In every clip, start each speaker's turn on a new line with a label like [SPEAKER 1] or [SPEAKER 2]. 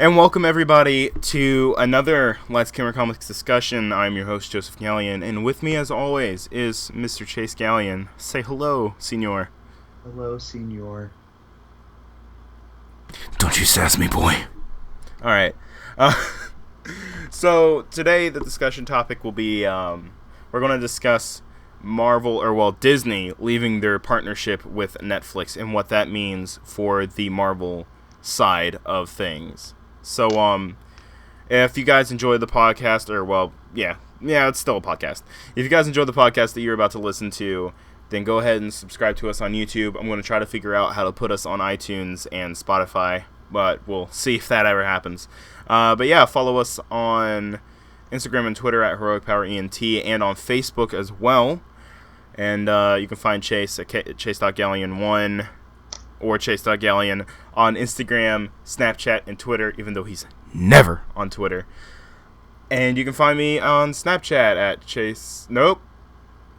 [SPEAKER 1] And welcome everybody to another Lights Camera Comics discussion. I'm your host, Joseph Gallion, and with me as always is Mr. Chase Gallion. Say hello, senor.
[SPEAKER 2] Hello, senor.
[SPEAKER 1] Don't you sass me, boy. Alright. So today the discussion topic will be, we're going to discuss Disney leaving their partnership with Netflix and what that means for the Marvel side of things. So, if you guys enjoy the podcast, it's still a podcast. If you guys enjoy the podcast that you're about to listen to, then go ahead and subscribe to us on YouTube. I'm going to try to figure out how to put us on iTunes and Spotify, but we'll see if that ever happens. Follow us on Instagram and Twitter at HeroicPowerENT and on Facebook as well. And you can find Chase at Chase.Gallion1 or Chase.Gallion on Instagram, Snapchat, and Twitter, even though he's never on Twitter. And you can find me on Snapchat at Chase... Nope.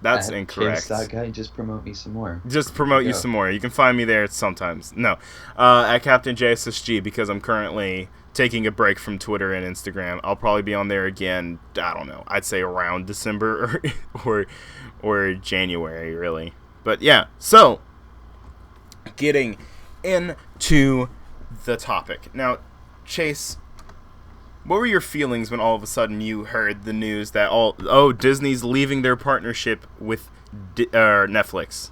[SPEAKER 1] That's
[SPEAKER 2] at
[SPEAKER 1] incorrect.
[SPEAKER 2] Chase.Guy, just promote me some more.
[SPEAKER 1] Just promote you some more. You can find me there sometimes. No. At Captain JSSG, because I'm currently taking a break from Twitter and Instagram. I'll probably be on there again, I don't know, I'd say around December or January, really. But yeah, so... getting into the topic. Now, Chase, what were your feelings when all of a sudden you heard the news that Disney's leaving their partnership with Netflix?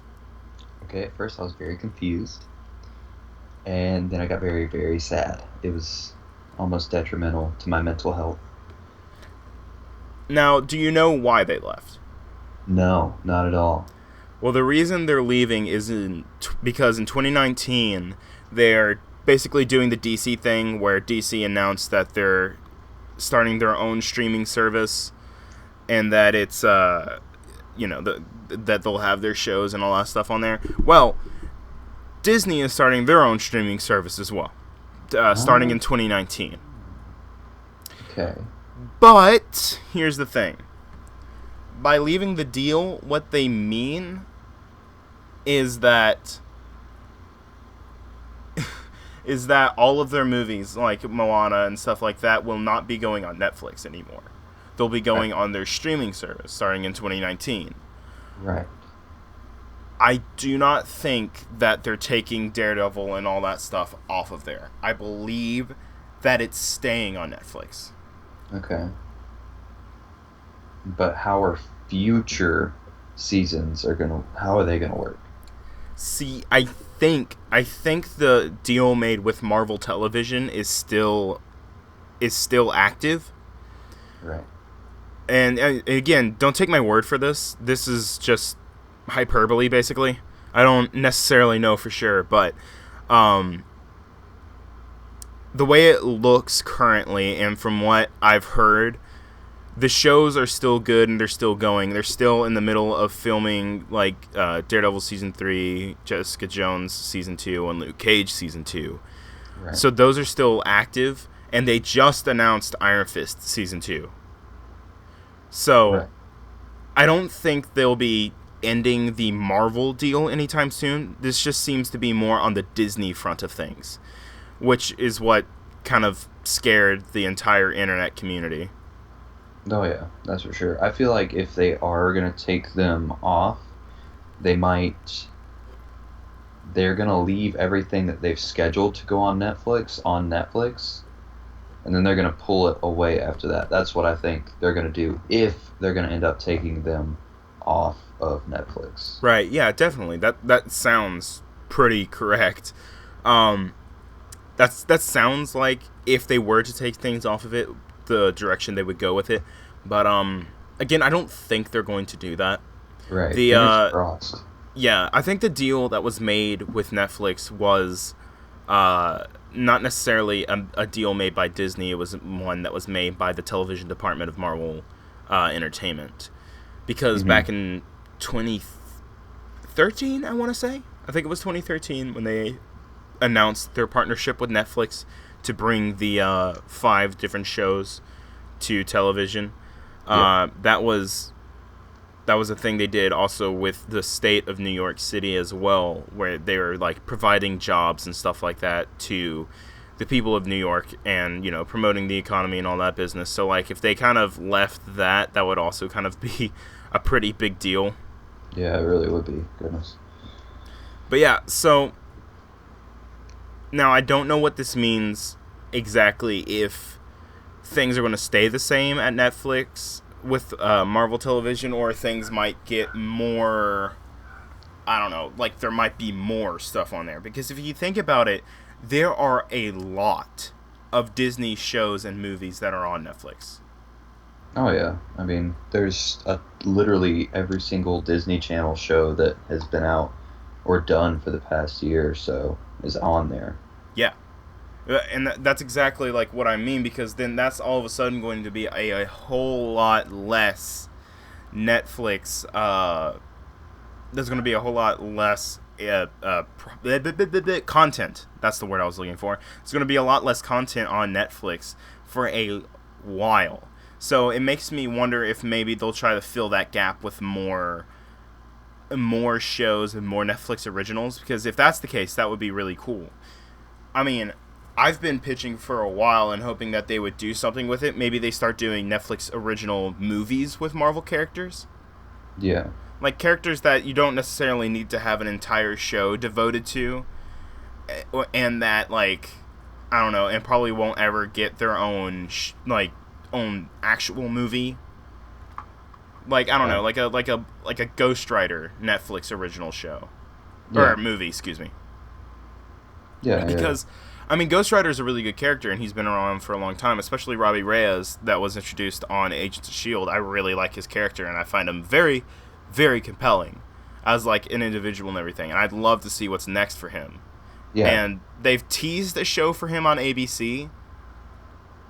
[SPEAKER 2] Okay, at first I was very confused, and then I got very, very sad. It was almost detrimental to my mental health.
[SPEAKER 1] Now, do you know why they left?
[SPEAKER 2] No, not at all.
[SPEAKER 1] Well, the reason they're leaving is because in 2019, they're basically doing the DC thing where DC announced that they're starting their own streaming service and that it's, that they'll have their shows and all that stuff on there. Well, Disney is starting their own streaming service as well, starting in 2019.
[SPEAKER 2] Okay.
[SPEAKER 1] But here's the thing. By leaving the deal, what they mean is that all of their movies, like Moana and stuff like that, will not be going on Netflix anymore. They'll be going on their streaming service starting in 2019.
[SPEAKER 2] Right.
[SPEAKER 1] I do not think that they're taking Daredevil and all that stuff off of there. I believe that it's staying on Netflix.
[SPEAKER 2] Okay. But how are future seasons how are they gonna work?
[SPEAKER 1] See, I think the deal made with Marvel Television is still active.
[SPEAKER 2] Right.
[SPEAKER 1] And again, don't take my word for this. This is just hyperbole, basically. I don't necessarily know for sure, but the way it looks currently, and from what I've heard, the shows are still good and they're still going. They're still in the middle of filming, like Daredevil Season 3, Jessica Jones Season 2, and Luke Cage Season 2.
[SPEAKER 2] Right.
[SPEAKER 1] So those are still active, and they just announced Iron Fist Season 2. So
[SPEAKER 2] right.
[SPEAKER 1] I don't think they'll be ending the Marvel deal anytime soon. This just seems to be more on the Disney front of things, which is what kind of scared the entire internet community.
[SPEAKER 2] Oh yeah, that's for sure. I feel like if they are going to take them off, they're going to leave everything that they've scheduled to go on Netflix, and then they're going to pull it away after that. That's what I think they're going to do if they're going to end up taking them off of Netflix.
[SPEAKER 1] Right, yeah, definitely. That sounds pretty correct. That sounds like if they were to take things off of it, the direction they would go with it, but again, I don't think they're going to do that.
[SPEAKER 2] Right. Fingers crossed.
[SPEAKER 1] Yeah, I think the deal that was made with Netflix was not necessarily a deal made by Disney. It was one that was made by the television department of Marvel Entertainment, because back in 2013, I want to say, I think it was 2013 when they announced their partnership with Netflix to bring the 5 different shows to television. That was a thing they did also with the state of New York City as well, where they were like providing jobs and stuff like that to the people of New York and, promoting the economy and all that business. So, like, if they kind of left that would also kind of be a pretty big deal.
[SPEAKER 2] Yeah, it really would be. Goodness.
[SPEAKER 1] But yeah, so now I don't know what this means exactly, if things are going to stay the same at Netflix with Marvel Television, or things might get more, I don't know, like there might be more stuff on there. Because if you think about it, there are a lot of Disney shows and movies that are on Netflix.
[SPEAKER 2] Oh yeah, I mean, there's literally every single Disney Channel show that has been out or done for the past year or so is on there.
[SPEAKER 1] Yeah. And that's exactly like what I mean, because then that's all of a sudden going to be a whole lot less Netflix. There's going to be a whole lot less content. That's the word I was looking for. There's going to be a lot less content on Netflix for a while. So it makes me wonder if maybe they'll try to fill that gap with more shows and more Netflix originals, because if that's the case, that would be really cool. I mean, I've been pitching for a while and hoping that they would do something with it. Maybe they start doing Netflix original movies with Marvel characters.
[SPEAKER 2] Yeah.
[SPEAKER 1] Like characters that you don't necessarily need to have an entire show devoted to, and that, like, I don't know, and probably won't ever get their own own actual movie. Like, I don't know, like a Ghost Rider Netflix original show.
[SPEAKER 2] Yeah.
[SPEAKER 1] Or movie, excuse me.
[SPEAKER 2] Yeah,
[SPEAKER 1] because I mean, Ghost Rider is a really good character, and he's been around for a long time, especially Robbie Reyes, that was introduced on Agents of S.H.I.E.L.D. I really like his character, and I find him very, very compelling as, like, an individual and everything, and I'd love to see what's next for him.
[SPEAKER 2] Yeah.
[SPEAKER 1] And they've teased a show for him on ABC.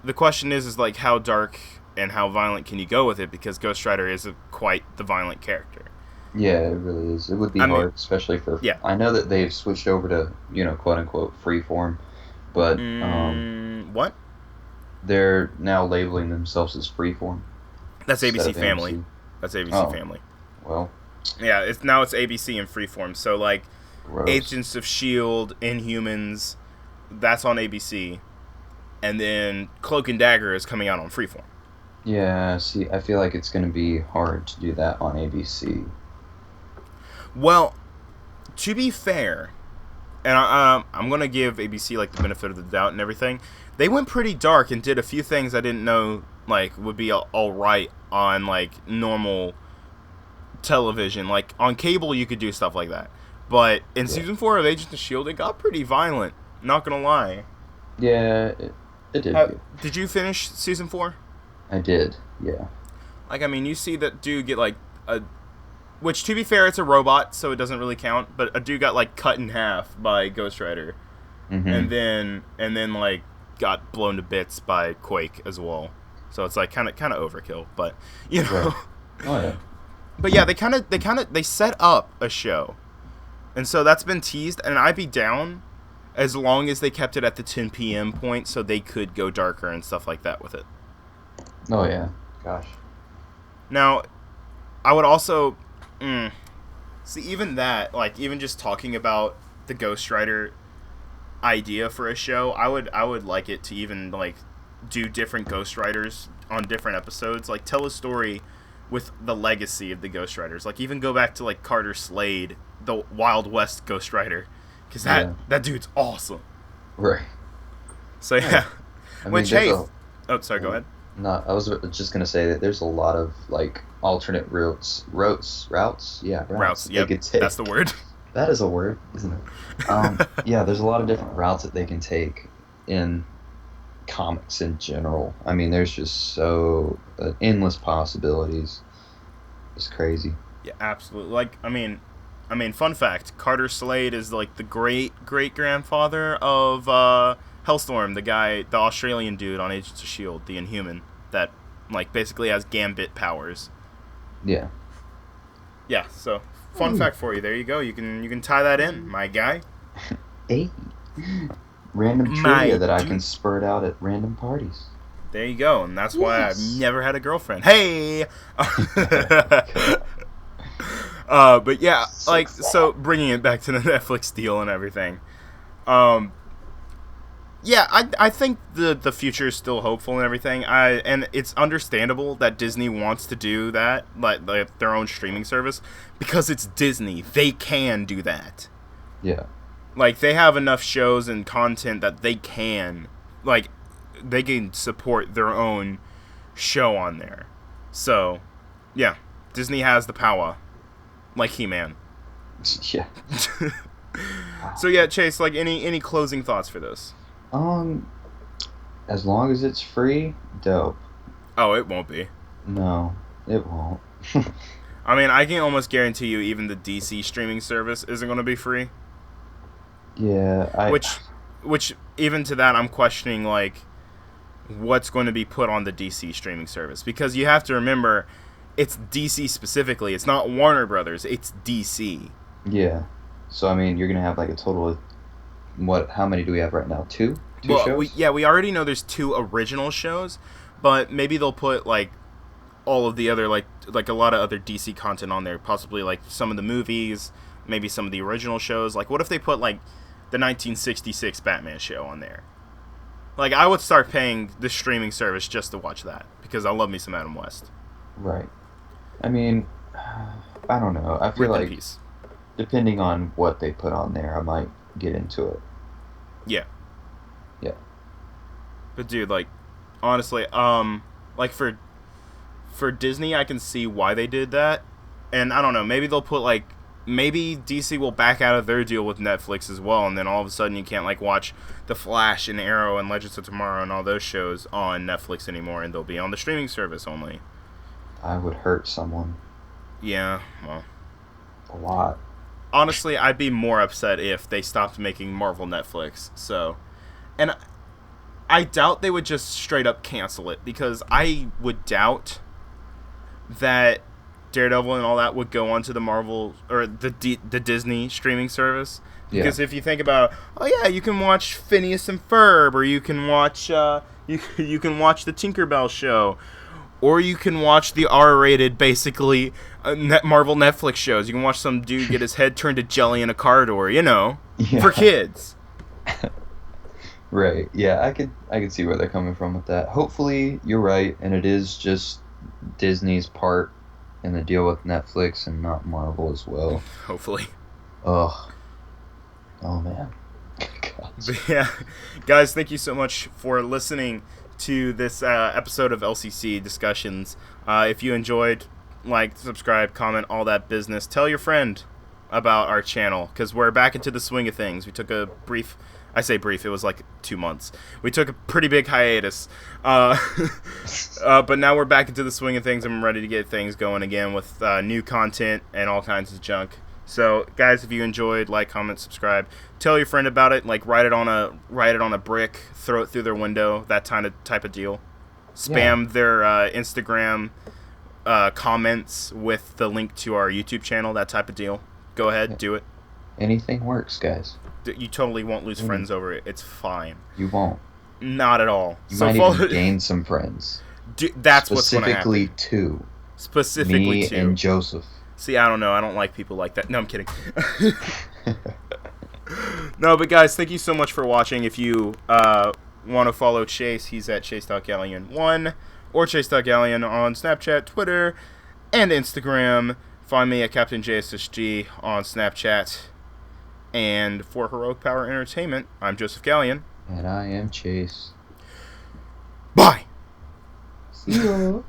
[SPEAKER 1] The question is like, how dark and how violent can you go with it, because Ghost Rider is quite the violent character.
[SPEAKER 2] Yeah, it really is. It would be hard, especially for...
[SPEAKER 1] Yeah.
[SPEAKER 2] I know that they've switched over to, quote-unquote, freeform, but...
[SPEAKER 1] what?
[SPEAKER 2] They're now labeling themselves as freeform.
[SPEAKER 1] That's ABC Family. ABC. That's ABC Family.
[SPEAKER 2] Well...
[SPEAKER 1] Yeah, it's ABC and freeform. So, like,
[SPEAKER 2] gross.
[SPEAKER 1] Agents of S.H.I.E.L.D., Inhumans, that's on ABC. And then Cloak and Dagger is coming out on freeform.
[SPEAKER 2] Yeah, see, I feel like it's going to be hard to do that on ABC.
[SPEAKER 1] Well, to be fair, and I'm going to give ABC, like, the benefit of the doubt and everything, they went pretty dark and did a few things I didn't know, like, would be all right on, like, normal television. Like, on cable, you could do stuff like that. But in Season 4 of Agents of S.H.I.E.L.D., it got pretty violent. Not going to lie.
[SPEAKER 2] Yeah, it did.
[SPEAKER 1] Did you finish Season 4?
[SPEAKER 2] I did, yeah.
[SPEAKER 1] Like, I mean, you see that dude get, like, which, to be fair, it's a robot, so it doesn't really count, but a dude got, like, cut in half by Ghost Rider.
[SPEAKER 2] Mm-hmm.
[SPEAKER 1] And then, like, got blown to bits by Quake as well. So it's, like, kind of overkill, but, you know.
[SPEAKER 2] Right. Oh, yeah.
[SPEAKER 1] But, yeah, they set up a show. And so that's been teased, and I'd be down as long as they kept it at the 10 p.m. point so they could go darker and stuff like that with it.
[SPEAKER 2] Oh, yeah. Gosh.
[SPEAKER 1] Now, I would also... see, even that, like, even just talking about the Ghost Rider idea for a show, I would like it to even, like, do different Ghost Riders on different episodes. Like, tell a story with the legacy of the Ghost Riders. Like, even go back to, like, Carter Slade, the Wild West Ghost Rider. Because that dude's awesome.
[SPEAKER 2] Right.
[SPEAKER 1] So, yeah.
[SPEAKER 2] I mean,
[SPEAKER 1] which, hey... Oh, sorry, go ahead.
[SPEAKER 2] No, I was just going to say that there's a lot of, like, alternate routes? Yeah,
[SPEAKER 1] routes, yep, that's the word.
[SPEAKER 2] That is a word, isn't it? Yeah, there's a lot of different routes that they can take in comics in general. I mean, there's just so endless possibilities. It's crazy.
[SPEAKER 1] Yeah, absolutely. Like, I mean, fun fact, Carter Slade is, like, the great-great-grandfather of, Hellstorm, the Australian dude on Agents of S.H.I.E.L.D., the Inhuman, that, like, basically has Gambit powers.
[SPEAKER 2] Yeah.
[SPEAKER 1] Yeah, so, fun fact for you. There you go. You can tie that in, my guy.
[SPEAKER 2] Hey. Random trivia that I can spurt out at random parties.
[SPEAKER 1] There you go, and that's why I've never had a girlfriend. Hey! But yeah, like, so bringing it back to the Netflix deal and everything. Yeah, I think the future is still hopeful and everything. And it's understandable that Disney wants to do that, like their own streaming service, because it's Disney. They can do that.
[SPEAKER 2] Yeah.
[SPEAKER 1] Like, they have enough shows and content that they can support their own show on there. So, yeah, Disney has the power, like He-Man.
[SPEAKER 2] Yeah.
[SPEAKER 1] So yeah, Chase, like, any closing thoughts for this?
[SPEAKER 2] As long as it's free, dope.
[SPEAKER 1] Oh, it won't be.
[SPEAKER 2] No, it won't.
[SPEAKER 1] I mean, I can almost guarantee you even the DC streaming service isn't going to be free.
[SPEAKER 2] Yeah,
[SPEAKER 1] Which even to that, I'm questioning, like, what's going to be put on the DC streaming service. Because you have to remember, it's DC specifically. It's not Warner Brothers. It's DC.
[SPEAKER 2] Yeah. So, I mean, you're going to have, like, a total of, how many do we have right now? Two shows?
[SPEAKER 1] We already know there's 2 original shows, but maybe they'll put, like, all of the other, like a lot of other DC content on there. Possibly, like, some of the movies, maybe some of the original shows. Like, what if they put, like, the 1966 Batman show on there? Like, I would start paying the streaming service just to watch that, because I love me some Adam West.
[SPEAKER 2] Right. I mean, I don't know. I feel like, depending on what they put on there, I might get into it.
[SPEAKER 1] Yeah.
[SPEAKER 2] Yeah.
[SPEAKER 1] But dude, like, honestly, like, for Disney, I can see why they did that. And I don't know, maybe they'll put, like, maybe DC will back out of their deal with Netflix as well, and then all of a sudden you can't, like, watch The Flash and Arrow and Legends of Tomorrow and all those shows on Netflix anymore, and they'll be on the streaming service only.
[SPEAKER 2] I would hurt someone.
[SPEAKER 1] Yeah, well.
[SPEAKER 2] A lot.
[SPEAKER 1] Honestly, I'd be more upset if they stopped making Marvel Netflix. So, and I doubt they would just straight up cancel it, because I would doubt that Daredevil and all that would go onto the Marvel or the Disney streaming service. Because if you think about, oh yeah, you can watch Phineas and Ferb, or you can watch you can watch the Tinkerbell show, or you can watch the R-rated, basically, Marvel Netflix shows. You can watch some dude get his head turned to jelly in a corridor, for kids.
[SPEAKER 2] Right. Yeah, I could see where they're coming from with that. Hopefully, you're right, and it is just Disney's part in the deal with Netflix and not Marvel as well.
[SPEAKER 1] Hopefully.
[SPEAKER 2] Ugh. Oh, man.
[SPEAKER 1] But yeah, guys, thank you so much for listening to this episode of LCC Discussions. If you enjoyed, like, subscribe, comment, all that business. Tell your friend about our channel, because we're back into the swing of things. We took a brief, I say brief, it was like 2 months. We took a pretty big hiatus. But now we're back into the swing of things, and I'm ready to get things going again with new content and all kinds of junk. So, guys, if you enjoyed, like, comment, subscribe. Tell your friend about it. Like, write it on a brick, throw it through their window, that type of deal. Spam their Instagram comments with the link to our YouTube channel, that type of deal. Go ahead, do it.
[SPEAKER 2] Anything works, guys.
[SPEAKER 1] You totally won't lose friends over it. It's fine.
[SPEAKER 2] You won't.
[SPEAKER 1] Not at all.
[SPEAKER 2] You might even gain some friends.
[SPEAKER 1] That's what's going to happen.
[SPEAKER 2] Specifically
[SPEAKER 1] Me
[SPEAKER 2] two. And Joseph.
[SPEAKER 1] See, I don't know. I don't like people like that. No, I'm kidding. No, but guys, thank you so much for watching. If you want to follow Chase, he's at Chase.Gallion1 or Chase.Gallion on Snapchat, Twitter, and Instagram. Find me at Captain JSSG on Snapchat. And for Heroic Power Entertainment, I'm Joseph Gallion.
[SPEAKER 2] And I am Chase.
[SPEAKER 1] Bye!
[SPEAKER 2] See you.